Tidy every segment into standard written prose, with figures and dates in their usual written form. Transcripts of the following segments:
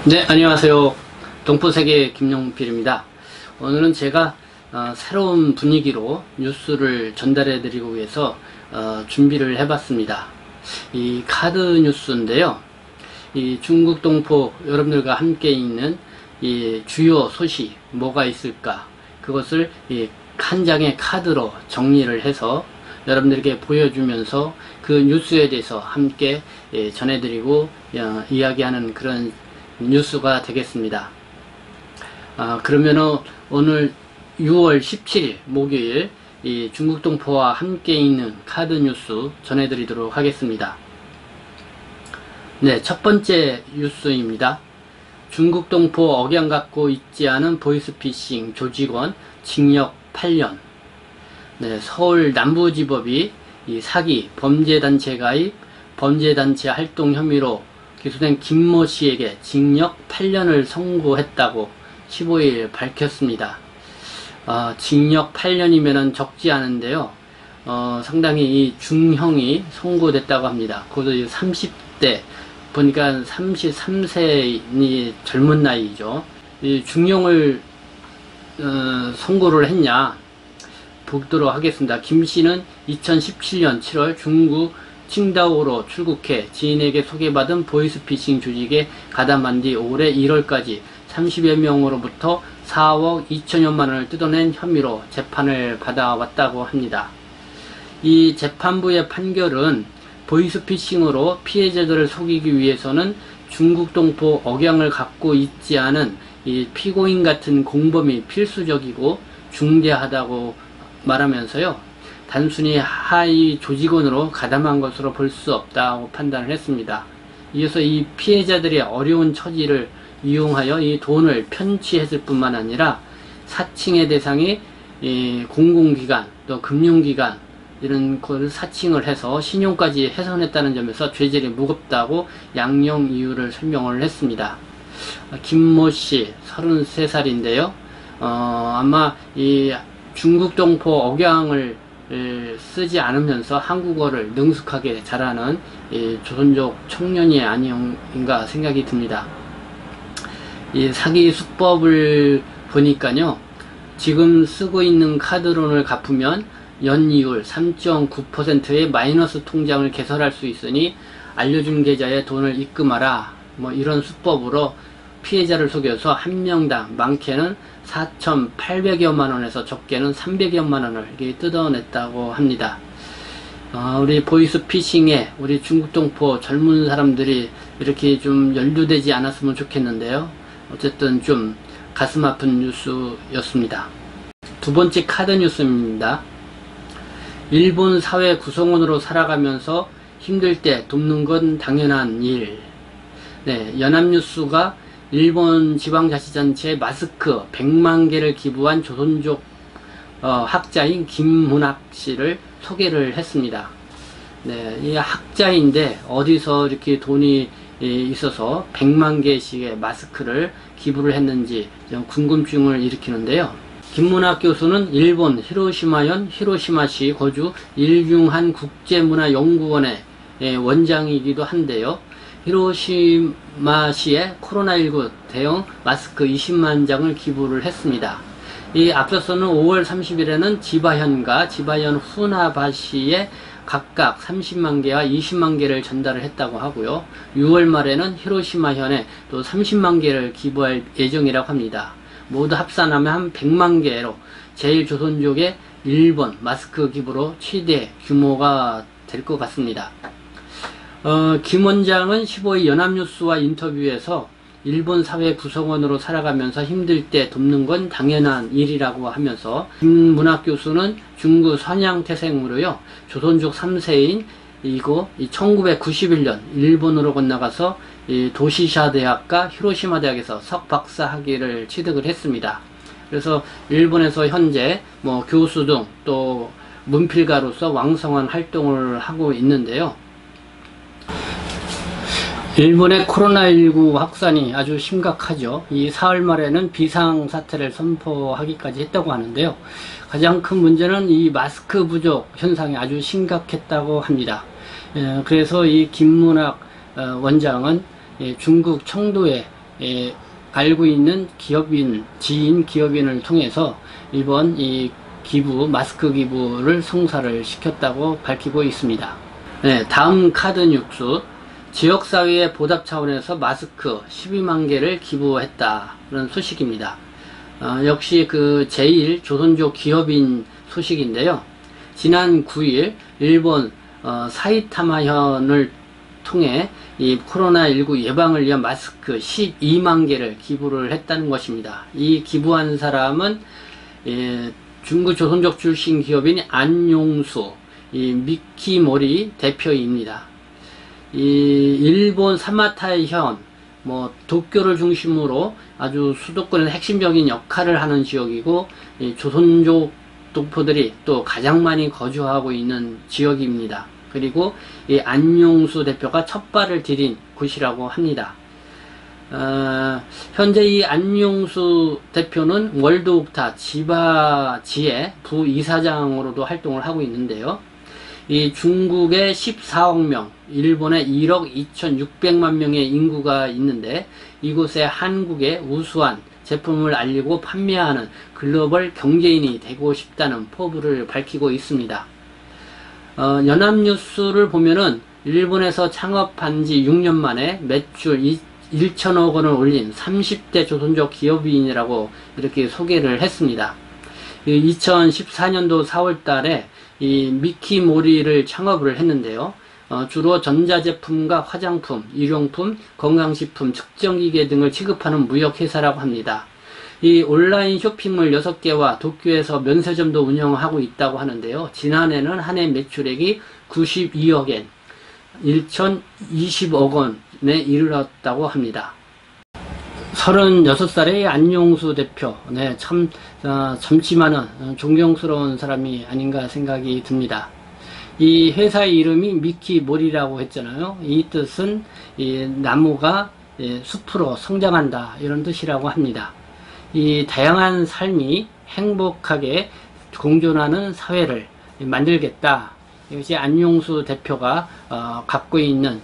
네, 안녕하세요. 동포세계 김용필입니다. 오늘은 제가 새로운 분위기로 뉴스를 전달해 드리기 위해서 준비를 해봤습니다. 이 카드 뉴스인데요. 이 중국 동포 여러분들과 함께 있는 이 주요 소식 뭐가 있을까, 그것을 한 장의 카드로 정리를 해서 여러분들에게 보여주면서 그 뉴스에 대해서 함께 전해드리고 이야기하는 그런 뉴스가 되겠습니다. 그러면은 오늘 6월 17일 목요일 이 중국 동포와 함께 있는 카드 뉴스 전해드리도록 하겠습니다. 네, 첫 번째 뉴스입니다. 중국 동포 억양 갖고 있지 않은 보이스피싱 조직원 징역 8년. 네, 서울 남부지법이 이 사기, 범죄단체 가입, 범죄단체 활동 혐의로 기소된 김모 씨에게 징역 8년을 선고했다고 15일 밝혔습니다. 징역 8년이면 적지 않은데요. 상당히 이 중형이 선고됐다고 합니다. 그것도 30대, 보니까 33세니 젊은 나이죠. 이 중형을 선고를 했냐 보도록 하겠습니다. 김 씨는 2017년 7월 중국 칭다오로 출국해 지인에게 소개받은 보이스피싱 조직에 가담한 뒤 올해 1월까지 30여 명으로부터 4억 2천여만 원을 뜯어낸 혐의로 재판을 받아왔다고 합니다. 이 재판부의 판결은 보이스피싱으로 피해자들을 속이기 위해서는 중국 동포 억양을 갖고 있지 않은 이 피고인 같은 공범이 필수적이고 중대하다고 말하면서요, 단순히 하위 조직원으로 가담한 것으로 볼 수 없다고 판단을 했습니다. 이어서 이 피해자들의 어려운 처지를 이용하여 이 돈을 편취했을 뿐만 아니라 사칭의 대상이 공공기관 또 금융기관 이런 것을 사칭을 해서 신용까지 훼손했다는 점에서 죄질이 무겁다고 양형 이유를 설명을 했습니다. 김모 씨 33살인데요. 아마 이 중국 동포 억양을 쓰지 않으면서 한국어를 능숙하게 잘하는 조선족 청년이 아닌가 생각이 듭니다. 이 사기 수법을 보니까요, 지금 쓰고 있는 카드론을 갚으면 연이율 3.9%의 마이너스 통장을 개설할 수 있으니 알려준 계좌에 돈을 입금하라, 뭐 이런 수법으로 피해자를 속여서 한 명당 많게는 4,800여만 원에서 적게는 300여만 원을 이렇게 뜯어냈다고 합니다. 우리 보이스피싱에 우리 중국 동포 젊은 사람들이 이렇게 좀 연루되지 않았으면 좋겠는데요. 어쨌든 좀 가슴 아픈 뉴스였습니다. 두 번째 카드 뉴스입니다. 일본 사회 구성원으로 살아가면서 힘들 때 돕는 건 당연한 일. 네, 연합뉴스가 일본 지방자치단체에 마스크 100만 개를 기부한 조선족 학자인 김문학 씨를 소개를 했습니다. 네, 이 학자인데 어디서 이렇게 돈이 있어서 100만 개씩의 마스크를 기부를 했는지 좀 궁금증을 일으키는데요. 김문학 교수는 일본 히로시마현 히로시마시 거주 일융한 국제문화연구원의 원장이기도 한데요. 히로시마시에 코로나19 대형 마스크 20만 장을 기부를 했습니다. 이 앞서서는 5월 30일에는 지바현과 지바현 후나바시에 각각 30만 개와 20만 개를 전달을 했다고 하고요. 6월 말에는 히로시마현에 또 30만 개를 기부할 예정이라고 합니다. 모두 합산하면 한 100만 개로 제일조선족의 일본 마스크 기부로 최대 규모가 될 것 같습니다. 김 원장은 15일 연합뉴스와 인터뷰에서 일본 사회 구성원으로 살아가면서 힘들 때 돕는 건 당연한 일이라고 하면서, 김문학 교수는 중구 선양태생으로요, 조선족 3세인 이고 1991년 일본으로 건너가서 도시샤 대학과 히로시마 대학에서 석박사 학위를 취득을 했습니다. 그래서 일본에서 현재 뭐 교수 등 또 문필가로서 왕성한 활동을 하고 있는데요. 일본의 코로나19 확산이 아주 심각하죠. 이 사흘 말에는 비상사태를 선포하기까지 했다고 하는데요. 가장 큰 문제는 이 마스크 부족 현상이 아주 심각했다고 합니다. 그래서 이 김문학 원장은 중국 청도에 알고 있는 지인 기업인을 통해서 이번 이 마스크 기부를 성사를 시켰다고 밝히고 있습니다. 네, 다음 카드 뉴스. 지역사회의 보답 차원에서 마스크 12만 개를 기부했다는 소식입니다. 역시 그 제1조선족 기업인 소식인데요. 지난 9일 일본 사이타마현을 통해 이 코로나19 예방을 위한 마스크 12만 개를 기부를 했다는 것입니다. 이 기부한 사람은 중국 조선족 출신 기업인 안용수 미키모리 대표입니다. 일본 사마타현 도쿄를 중심으로 아주 수도권의 핵심적인 역할을 하는 지역이고 조선족 동포들이 또 가장 많이 거주하고 있는 지역입니다. 그리고 이 안용수 대표가 첫 발을 디딘 곳이라고 합니다. 현재 이 안용수 대표는 월드옥타 지바지의 부이사장으로도 활동을 하고 있는데요. 이 중국에 14억 명, 일본에 1억 2,600만 명의 인구가 있는데 이곳에 한국의 우수한 제품을 알리고 판매하는 글로벌 경제인이 되고 싶다는 포부를 밝히고 있습니다. 연합뉴스를 보면은 일본에서 창업한 지 6년 만에 매출 1천억 원을 올린 30대 조선족 기업인이라고 이렇게 소개를 했습니다. 2014년도 4월 달에 이 미키모리를 창업을 했는데요. 주로 전자제품과 화장품, 일용품, 건강식품, 측정기계 등을 취급하는 무역회사라고 합니다. 이 온라인 쇼핑몰 6개와 도쿄에서 면세점도 운영하고 있다고 하는데요. 지난해는 한 해 매출액이 92억 엔, 1,020억 원에 이르렀다고 합니다. 36살의 안용수 대표, 참 젊지만은 존경스러운 사람이 아닌가 생각이 듭니다. 이 회사의 이름이 미키모리라고 했잖아요. 이 뜻은 이 나무가 숲으로 성장한다 이런 뜻이라고 합니다. 이 다양한 삶이 행복하게 공존하는 사회를 만들겠다. 이것이 안용수 대표가 갖고 있는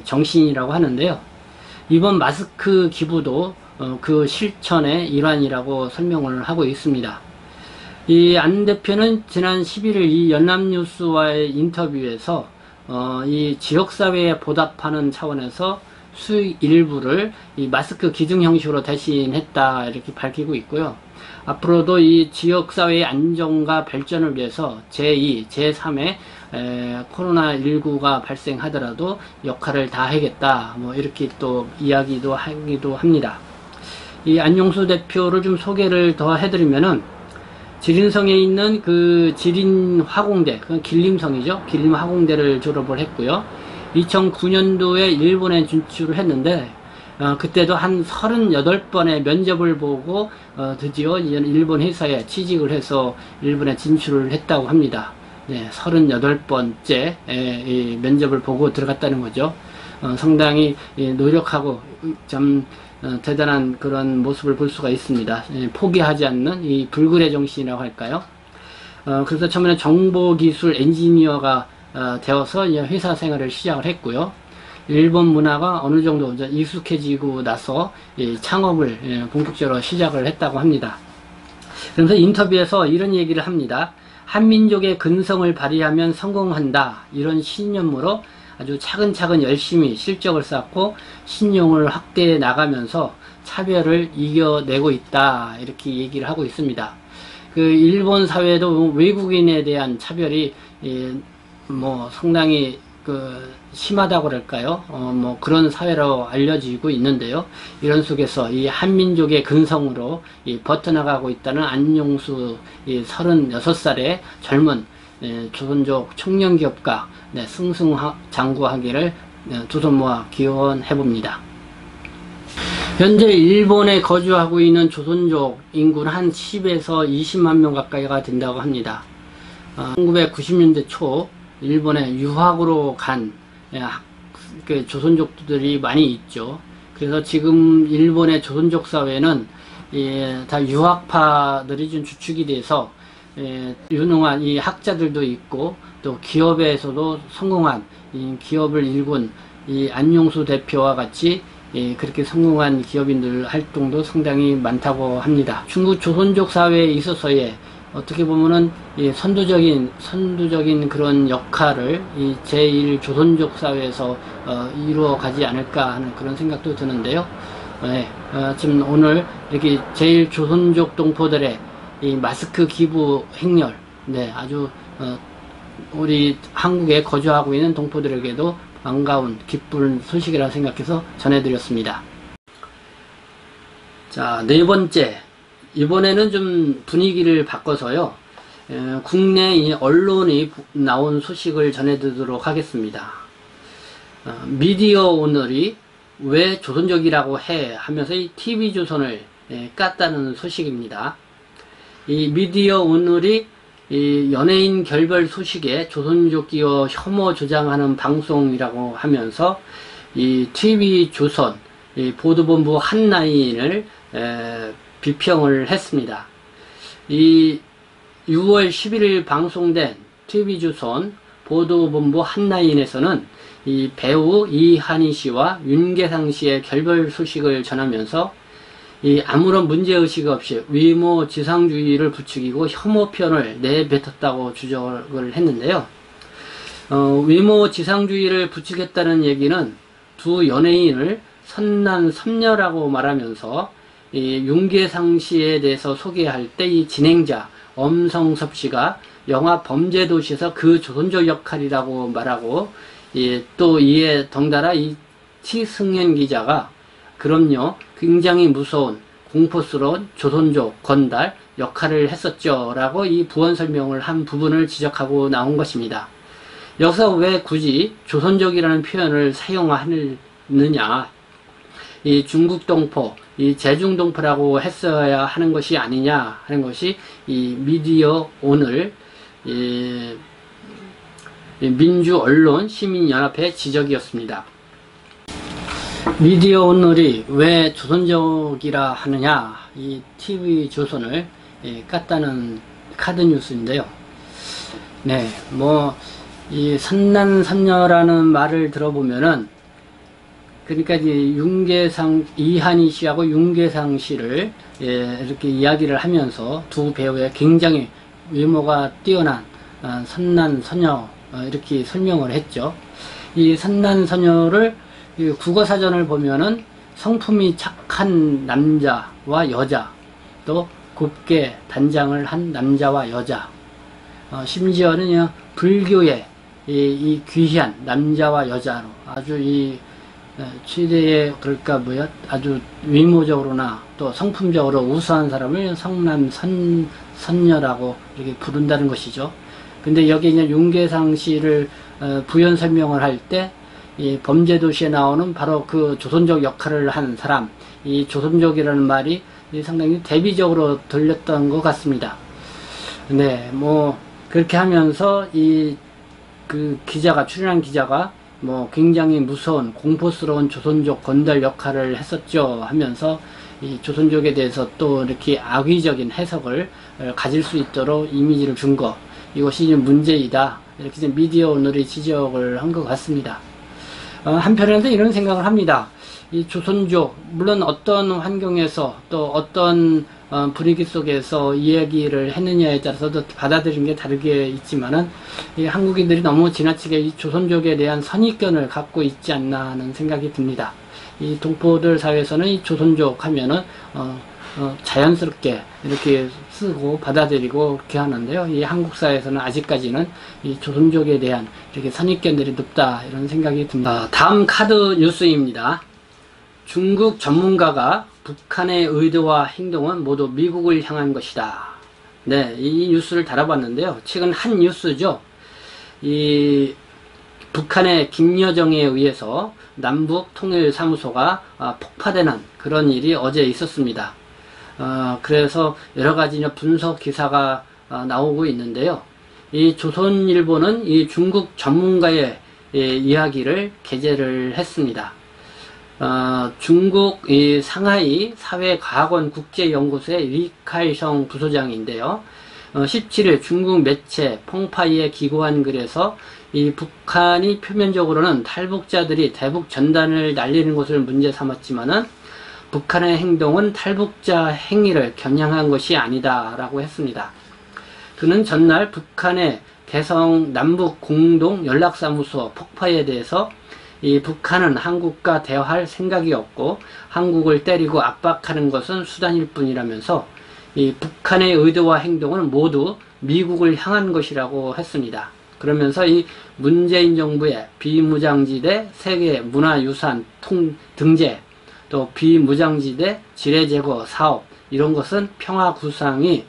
정신이라고 하는데요. 이번 마스크 기부도 그 실천의 일환이라고 설명을 하고 있습니다. 이 안 대표는 지난 11일 이 연합뉴스와의 인터뷰에서 이 지역사회에 보답하는 차원에서 수익 일부를 이 마스크 기증 형식으로 대신했다 이렇게 밝히고 있고요. 앞으로도 이 지역사회의 안정과 발전을 위해서 제2, 제3의 코로나19가 발생하더라도 역할을 다하겠다 이렇게 또 이야기도 하기도 합니다. 이 안용수 대표를 좀 소개를 더 해드리면은 지린성에 있는 그 지린화공대, 그 길림성이죠. 길림화공대를 졸업을 했고요. 2009년도에 일본에 진출을 했는데 그때도 한 38번의 면접을 보고 드디어 일본 회사에 취직을 해서 일본에 진출을 했다고 합니다. 38번째 면접을 보고 들어갔다는 거죠. 상당히 노력하고 참 대단한 그런 모습을 볼 수가 있습니다. 포기하지 않는 이 불굴의 정신이라고 할까요? 그래서 처음에는 정보기술 엔지니어가 되어서 회사 생활을 시작을 했고요. 일본 문화가 어느 정도 익숙해지고 나서 창업을 본격적으로 시작을 했다고 합니다. 그래서 인터뷰에서 이런 얘기를 합니다. 한민족의 근성을 발휘하면 성공한다. 이런 신념으로 아주 차근차근 열심히 실적을 쌓고 신용을 확대해 나가면서 차별을 이겨내고 있다. 이렇게 얘기를 하고 있습니다. 그 일본 사회도 외국인에 대한 차별이 상당히 심하다고 그럴까요? 그런 사회로 알려지고 있는데요. 이런 속에서 이 한민족의 근성으로 버텨나가고 있다는 안용수 36살의 젊은 조선족 청년기업가 승승장구하기를 두 손 모아 기원해봅니다. 현재 일본에 거주하고 있는 조선족 인구는 한 10에서 20만 명 가까이가 된다고 합니다. 1990년대 초 일본에 유학으로 간 조선족들이 많이 있죠. 그래서 지금 일본의 조선족 사회는 다 유학파들이 좀 주축이 돼서 유능한 이 학자들도 있고 또 기업에서도 성공한 이 기업을 일군 이 안용수 대표와 같이 그렇게 성공한 기업인들 활동도 상당히 많다고 합니다. 중국 조선족 사회에 있어서의 어떻게 보면은 선두적인 그런 역할을 이 제1조선족 사회에서 이루어 가지 않을까 하는 그런 생각도 드는데요. 지금 오늘 이렇게 제1조선족 동포들의 이 마스크 기부 행렬, 아주 우리 한국에 거주하고 있는 동포들에게도 반가운 기쁜 소식이라 생각해서 전해드렸습니다. 자, 네 번째, 이번에는 좀 분위기를 바꿔서요, 국내 언론이 나온 소식을 전해드리도록 하겠습니다. 미디어 오늘이 왜 조선족이라고 해 하면서 이 TV조선을 깠다는 소식입니다. 이 미디어 오늘이 이 연예인 결별 소식에 조선족 끼워 혐오 조장하는 방송이라고 하면서 이 TV조선 이 보도본부 한라인을 비평을 했습니다. 이 6월 11일 방송된 TV조선 보도본부 한라인에서는 이 배우 이한희 씨와 윤계상 씨의 결별 소식을 전하면서 이 아무런 문제의식 없이 위모 지상주의를 부추기고 혐오편을 내뱉었다고 주장을 했는데요. 위모 지상주의를 부추겼다는 얘기는 두 연예인을 선남선녀라고 말하면서 이 윤계상 씨에 대해서 소개할 때 이 진행자 엄성섭 씨가 영화 범죄도시에서 그 조선족 역할이라고 말하고, 또 이에 덩달아 이 치승현 기자가 그럼요, 굉장히 무서운 공포스러운 조선족 건달 역할을 했었죠 라고 이 부원 설명을 한 부분을 지적하고 나온 것입니다. 여기서 왜 굳이 조선족이라는 표현을 사용하느냐, 이 중국 동포, 이 제중 동포라고 했어야 하는 것이 아니냐 하는 것이 이 미디어 오늘 민주언론 시민연합회 지적이었습니다. 미디어 오늘이 왜 조선족이라 하느냐, 이 TV조선을 깠다는 카드뉴스인데요. 이 선남선녀라는 말을 들어보면은, 그러니까 이제 이한희 씨하고 윤계상 씨를 이렇게 이야기를 하면서 두 배우의 굉장히 외모가 뛰어난 선남선녀 이렇게 설명을 했죠. 이 선남선녀를 국어사전을 보면은 성품이 착한 남자와 여자, 또 곱게 단장을 한 남자와 여자, 심지어는 불교의 이 귀한 남자와 여자로 아주 이 최대의 아주 외모적으로나 또 성품적으로 우수한 사람을 성남선녀라고 이렇게 부른다는 것이죠. 근데 여기 이제 윤계상 씨를 부연 설명을 할 때 이 범죄도시에 나오는 바로 그 조선족 역할을 한 사람, 이 조선족이라는 말이 상당히 대비적으로 들렸던 것 같습니다. 그렇게 하면서 출연한 기자가 굉장히 무서운 공포스러운 조선족 건달 역할을 했었죠 하면서 이 조선족에 대해서 또 이렇게 악의적인 해석을 가질 수 있도록 이미지를 준 것, 이것이 문제이다, 이렇게 미디어 오늘이 지적을 한 것 같습니다. 한편에서 이런 생각을 합니다. 이 조선족, 물론 어떤 환경에서 또 어떤 분위기 속에서 이야기를 했느냐에 따라서도 받아들이는 게 다르게 있지만은, 이 한국인들이 너무 지나치게 이 조선족에 대한 선입견을 갖고 있지 않나 하는 생각이 듭니다. 이 동포들 사회에서는 이 조선족 하면은 자연스럽게 이렇게 쓰고 받아들이고 그렇게 하는데요. 이 한국 사회에서는 아직까지는 이 조선족에 대한 이렇게 선입견들이 높다, 이런 생각이 듭니다. 다음 카드 뉴스입니다. 중국 전문가가 북한의 의도와 행동은 모두 미국을 향한 것이다. 이 뉴스를 다뤄봤는데요. 최근 한 뉴스죠. 이 북한의 김여정에 의해서 남북통일사무소가 폭파되는 그런 일이 어제 있었습니다. 그래서 여러가지 분석 기사가 나오고 있는데요. 이 조선일보는 이 중국 전문가의 이야기를 게재를 했습니다. 중국 상하이 사회과학원 국제연구소의 리칼성 부소장인데요. 17일 중국 매체 펑파이에 기고한 글에서 이 북한이 표면적으로는 탈북자들이 대북 전단을 날리는 것을 문제 삼았지만은 북한의 행동은 탈북자 행위를 겨냥한 것이 아니다 라고 했습니다. 그는 전날 북한의 개성 남북 공동 연락사무소 폭파에 대해서 이 북한은 한국과 대화할 생각이 없고 한국을 때리고 압박하는 것은 수단일 뿐이라면서 이 북한의 의도와 행동은 모두 미국을 향한 것이라고 했습니다. 그러면서 이 문재인 정부의 비무장지대 세계 문화유산 등재, 또 비무장지대 지뢰제거 사업, 이런 것은 평화 구상이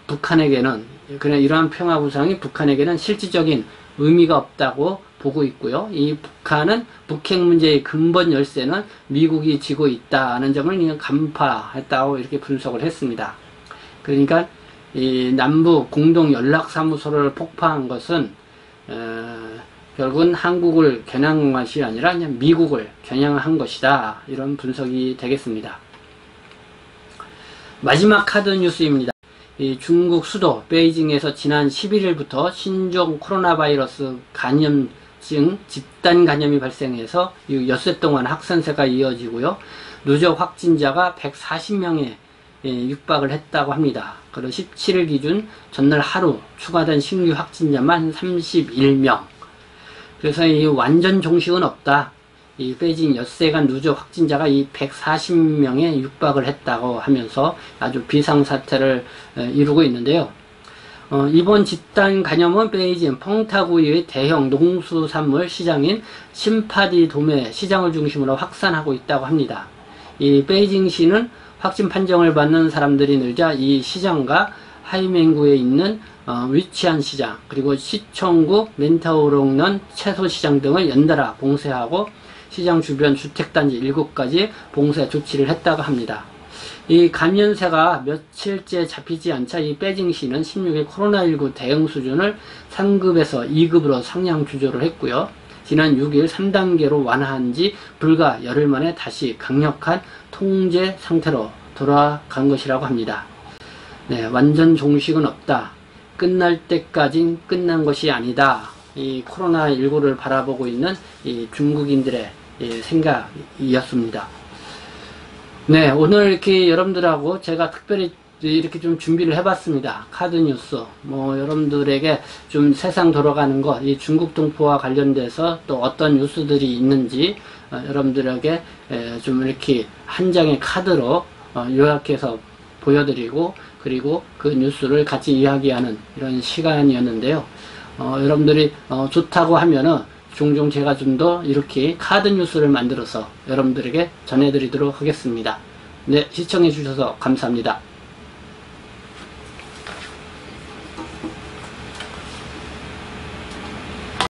북한에게는, 그냥 이러한 평화 구상이 북한에게는 실질적인 의미가 없다고 보고 있고요. 이 북한은 북핵 문제의 근본 열쇠는 미국이 쥐고 있다는 점을 그냥 간파했다고 이렇게 분석을 했습니다. 그러니까 이 남북 공동 연락사무소를 폭파한 것은 결국은 한국을 겨냥한 것이 아니라 그냥 미국을 겨냥한 것이다, 이런 분석이 되겠습니다. 마지막 카드 뉴스입니다. 이 중국 수도 베이징에서 지난 11일부터 신종 코로나 바이러스 감염증 집단 감염이 발생해서 엿새 동안 확산세가 이어지고요. 누적 확진자가 140명에 육박을 했다고 합니다. 그리고 17일 기준 전날 하루 추가된 신규 확진자만 31명. 그래서 이 완전 종식은 없다. 이 베이징 엿새간 누적 확진자가 이 140명에 육박을 했다고 하면서 아주 비상사태를 이루고 있는데요. 이번 집단 감염은 베이징 펑타구이의 대형 농수산물 시장인 심파디 도매 시장을 중심으로 확산하고 있다고 합니다. 이 베이징시는 확진 판정을 받는 사람들이 늘자 이 시장과 하이맹구에 있는 위치한 시장, 그리고 시청구 멘타오롱넌 채소시장 등을 연달아 봉쇄하고 시장 주변 주택단지 7가지 봉쇄 조치를 했다고 합니다. 이 감염세가 며칠째 잡히지 않자 이 베이징시는 16일 코로나19 대응 수준을 3급에서 2급으로 상향 조절을 했고요. 지난 6일 3단계로 완화한 지 불과 열흘 만에 다시 강력한 통제 상태로 돌아간 것이라고 합니다. 네, 완전 종식은 없다. 끝날 때까진 끝난 것이 아니다. 이 코로나19를 바라보고 있는 이 중국인들의 생각이었습니다. 네, 오늘 이렇게 여러분들하고 제가 특별히 이렇게 좀 준비를 해봤습니다. 카드 뉴스, 여러분들에게 좀 세상 돌아가는 것, 이 중국 동포와 관련돼서 또 어떤 뉴스들이 있는지 여러분들에게 좀 이렇게 한 장의 카드로 요약해서 보여드리고, 그리고 그 뉴스를 같이 이야기하는 이런 시간이었는데요. 여러분들이 좋다고 하면은 종종 제가 좀 더 이렇게 카드 뉴스를 만들어서 여러분들에게 전해드리도록 하겠습니다. 네, 시청해 주셔서 감사합니다.